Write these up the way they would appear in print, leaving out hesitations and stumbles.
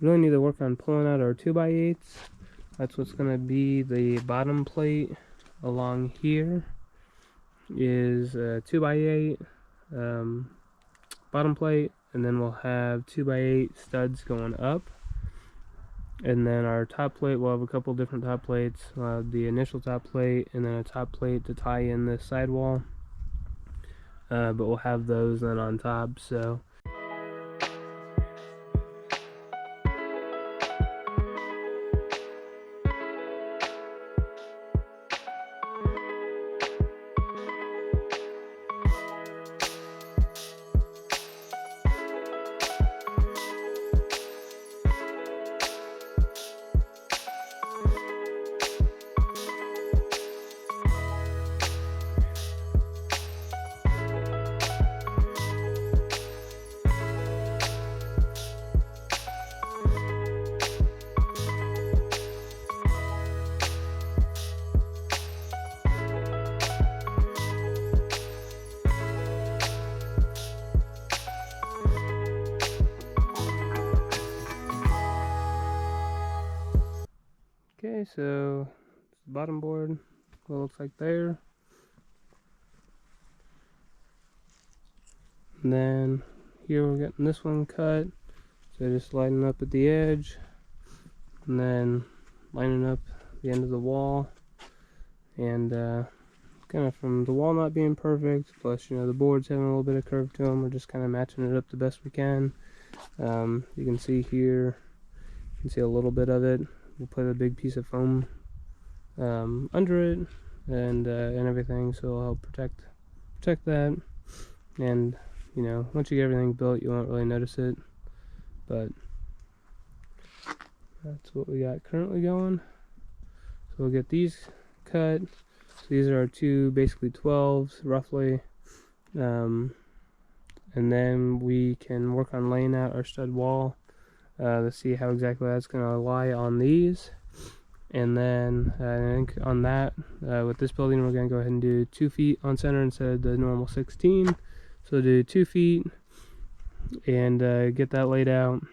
really need to work on pulling out our 2x8s. That's what's going to be the bottom plate along here. Is a 2x8 bottom plate, and then we'll have 2x8 studs going up. And then our top plate, we'll have a couple different top plates. We'll have the initial top plate and then a top plate to tie in this sidewall. But we'll have those then on top. So okay, so the bottom board, what it looks like there. And then here we're getting this one cut, so just lining up at the edge, and then lining up the end of the wall. And kind of from the wall not being perfect, plus you know the boards having a little bit of curve to them, we're just kind of matching it up the best we can. You can see here, you can see a little bit of it. We'll put a big piece of foam under it and everything, so it'll help protect that. And you know, once you get everything built, you won't really notice it, but that's what we got currently going. So we'll get these cut. So these are our two basically 12s roughly, and then we can work on laying out our stud wall to see how exactly that's going to lie on these. And then I think on that, with this building, we're going to go ahead and do 2 feet on center instead of the normal 16. So do 2 feet and get that laid out.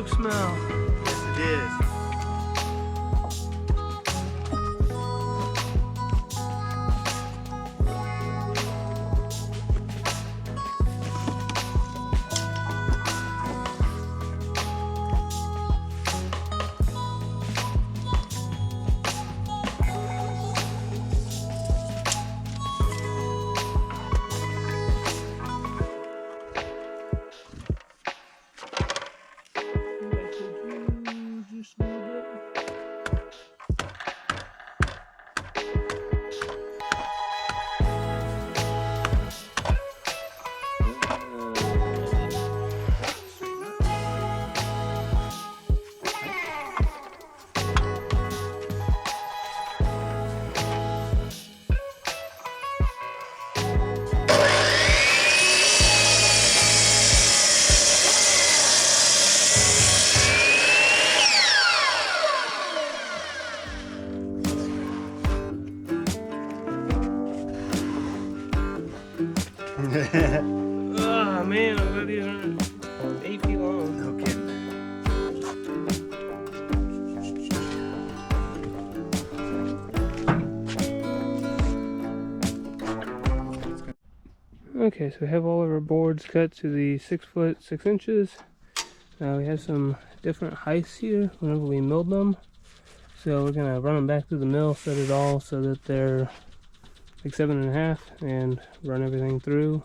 Smell. Yes, it is. Oh man, I'm glad these aren't 8 feet long. No kidding. Okay, so we have all of our boards cut to the 6 foot 6 inches. We have some different heights here whenever we milled them. So we're gonna run them back through the mill, set it all so that they're like 7.5, and run everything through.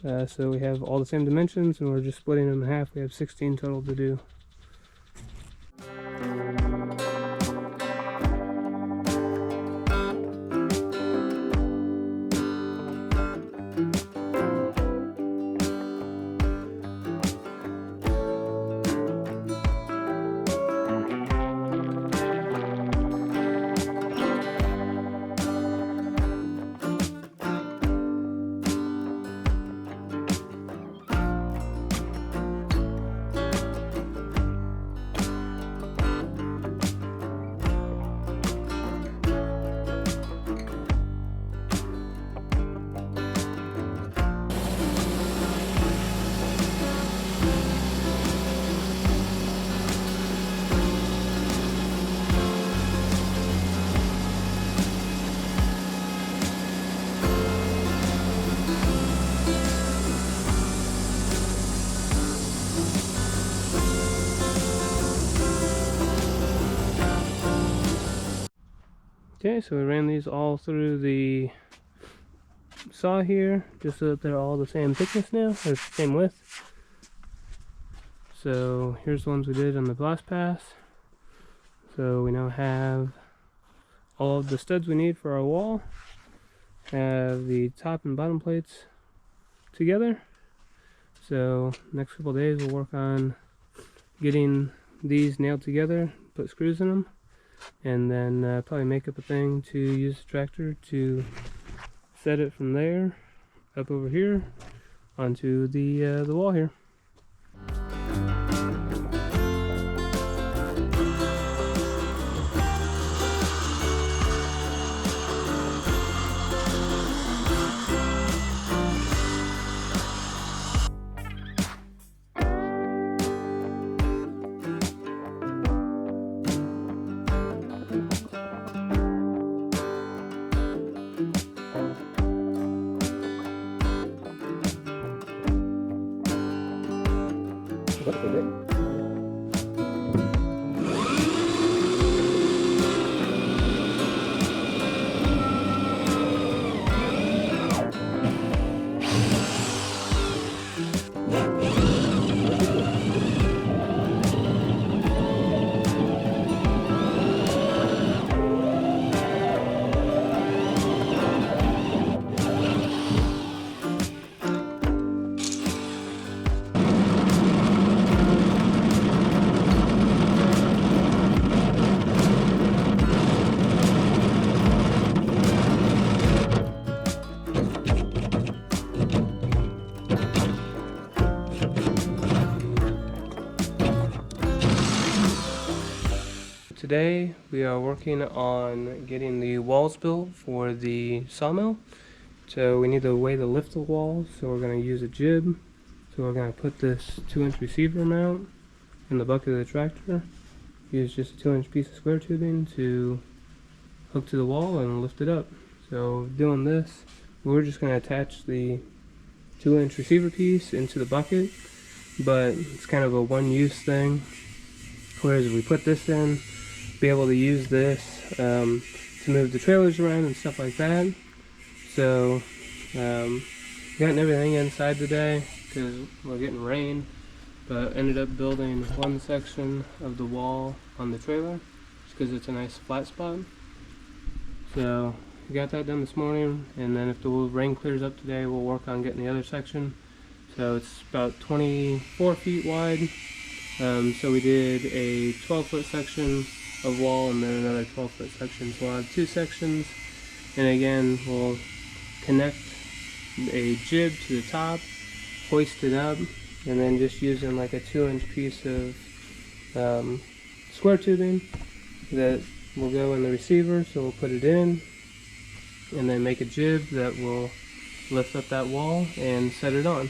So we have all the same dimensions, and we're just splitting them in half. We have 16 total to do. Okay, so we ran these all through the saw here, just so that they're all the same thickness now, or the same width. So here's the ones we did on the blast pass. So we now have all of the studs we need for our wall. Have the top and bottom plates together. So next couple of days we'll work on getting these nailed together, put screws in them, and then probably make up a thing to use the tractor to set it from there up over here onto the wall here. Today we are working on getting the walls built for the sawmill. So we need a way to lift the wall, so we're going to use a jib. So we're going to put this 2-inch receiver mount in the bucket of the tractor. Use just a 2-inch piece of square tubing to hook to the wall and lift it up. So doing this, we're just going to attach the 2-inch receiver piece into the bucket, but it's kind of a one-use thing. Whereas if we put this in, be able to use this to move the trailers around and stuff like that. So gotten everything inside today because we're getting rain, but ended up building one section of the wall on the trailer just because it's a nice flat spot. So we got that done this morning, and then if the rain clears up today, we'll work on getting the other section. So it's about 24 feet wide. So we did a 12-foot section of wall and then another 12-foot section. So we'll have 2 sections, and again we'll connect a jib to the top, hoist it up, and then just using like a 2-inch piece of square tubing that will go in the receiver. So we'll put it in and then make a jib that will lift up that wall and set it on.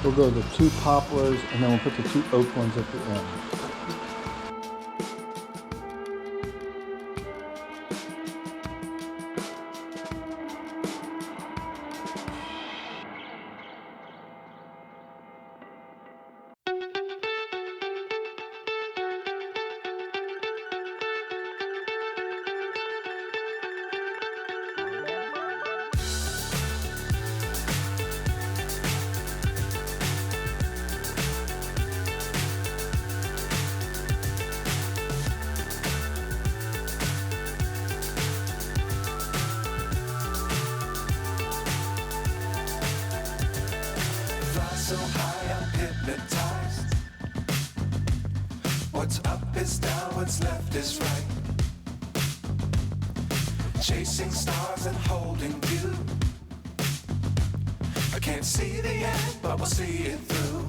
We'll go the 2 poplars and then we'll put the 2 oak ones at the end. So high I'm hypnotized. What's up is down, what's left is right. Chasing stars and holding you. I can't see the end, but we'll see it through.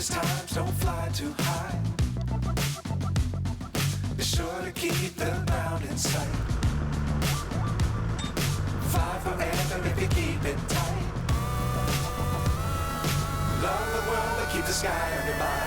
Times don't fly too high. Be sure to keep the ground in sight. Fly forever if you keep it tight. Love the world but keep the sky on your mind.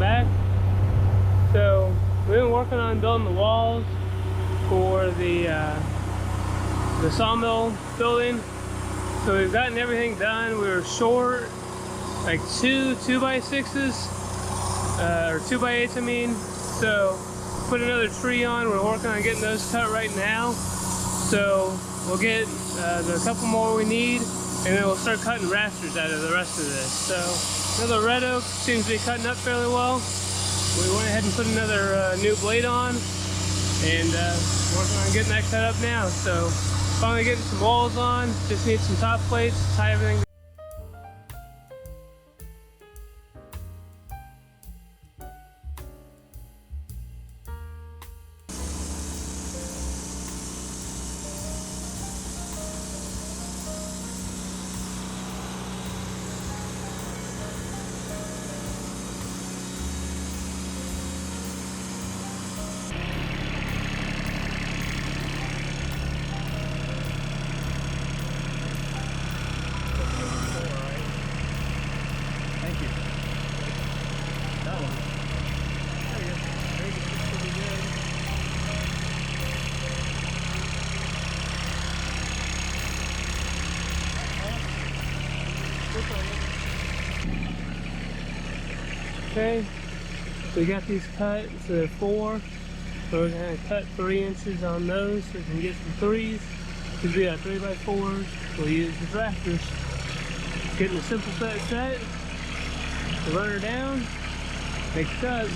Back. So we've been working on building the walls for the sawmill building. So we've gotten everything done. We were short like two 2x6s or 2x8s I mean. So put another tree on. We're working on getting those cut right now. So we'll get the couple more we need, and then we'll start cutting rafters out of the rest of this. So another red oak seems to be cutting up fairly well. We went ahead and put another new blade on, and working on getting that cut up now. So finally getting some walls on, just need some top plates, tie everything. Okay, so we got these cut, so they're 4 So we're going to cut 3 inches on those so we can get some 3s. Because we got 3x4s, we'll use the tractors. Getting a simple set, run her down, make a cut.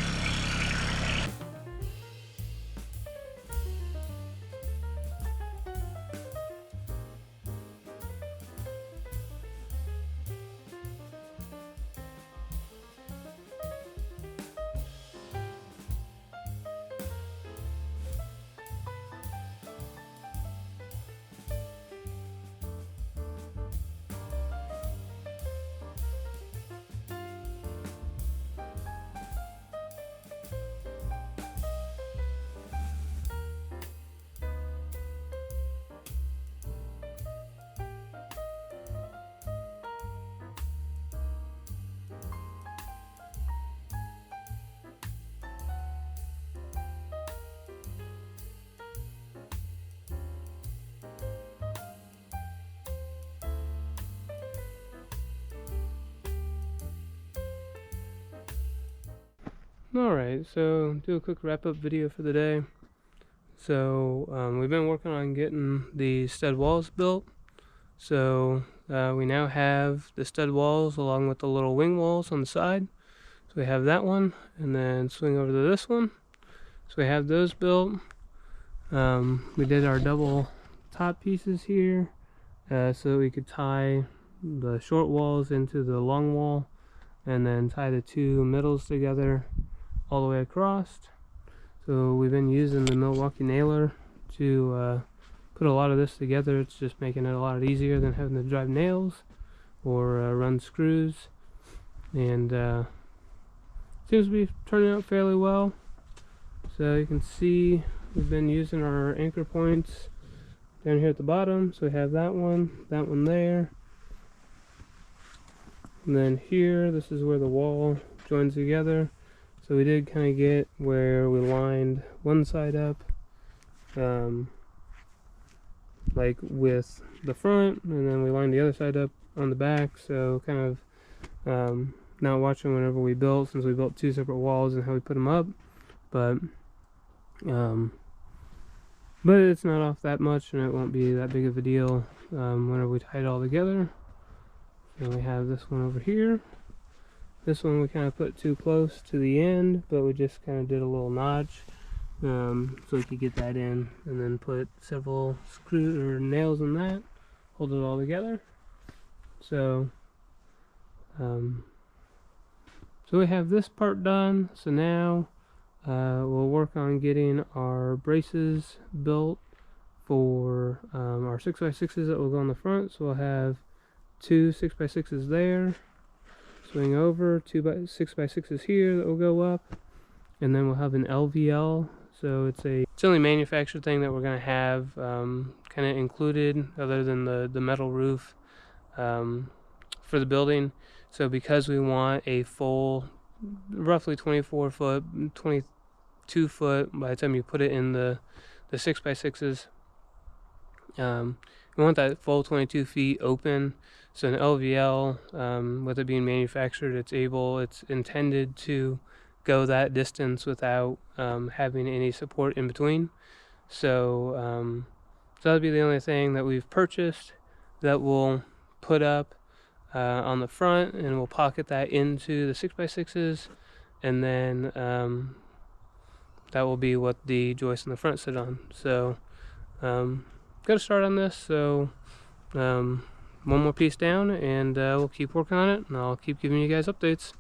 Alright, so do a quick wrap up video for the day. So we've been working on getting the stud walls built. So we now have the stud walls along with the little wing walls on the side. So we have that one, and then swing over to this one. So we have those built. We did our double top pieces here so we could tie the short walls into the long wall and then tie the 2 middles together all the way across. So we've been using the Milwaukee nailer to put a lot of this together. It's just making it a lot easier than having to drive nails or run screws, and seems to be turning out fairly well. So you can see we've been using our anchor points down here at the bottom. So we have that one there, and then here this is where the wall joins together. So we did kind of get where we lined one side up like with the front, and then we lined the other side up on the back. So kind of not watching whenever we built, since we built 2 separate walls and how we put them up, but it's not off that much, and it won't be that big of a deal whenever we tie it all together. And we have this one over here. This one we kind of put too close to the end, but we just kind of did a little notch so we could get that in, and then put several screws or nails in that, hold it all together. So so we have this part done. So now we'll work on getting our braces built for our 6x6s that will go on the front. So we'll have 2 6x6s there. Swing over 2 6x6s here that will go up, and then we'll have an LVL. So it's the only manufactured thing that we're going to have kind of included, other than the metal roof for the building. So because we want a full, roughly 24 foot, 22 foot by the time you put it in the 6x6s, we want that full 22 feet open. So an LVL, with it being manufactured, it's intended to go that distance without having any support in between. So that'll be the only thing that we've purchased that we'll put up on the front, and we'll pocket that into the 6x6s, and then that will be what the joists in the front sit on. So got to start on this. So one more piece down, and we'll keep working on it, and I'll keep giving you guys updates.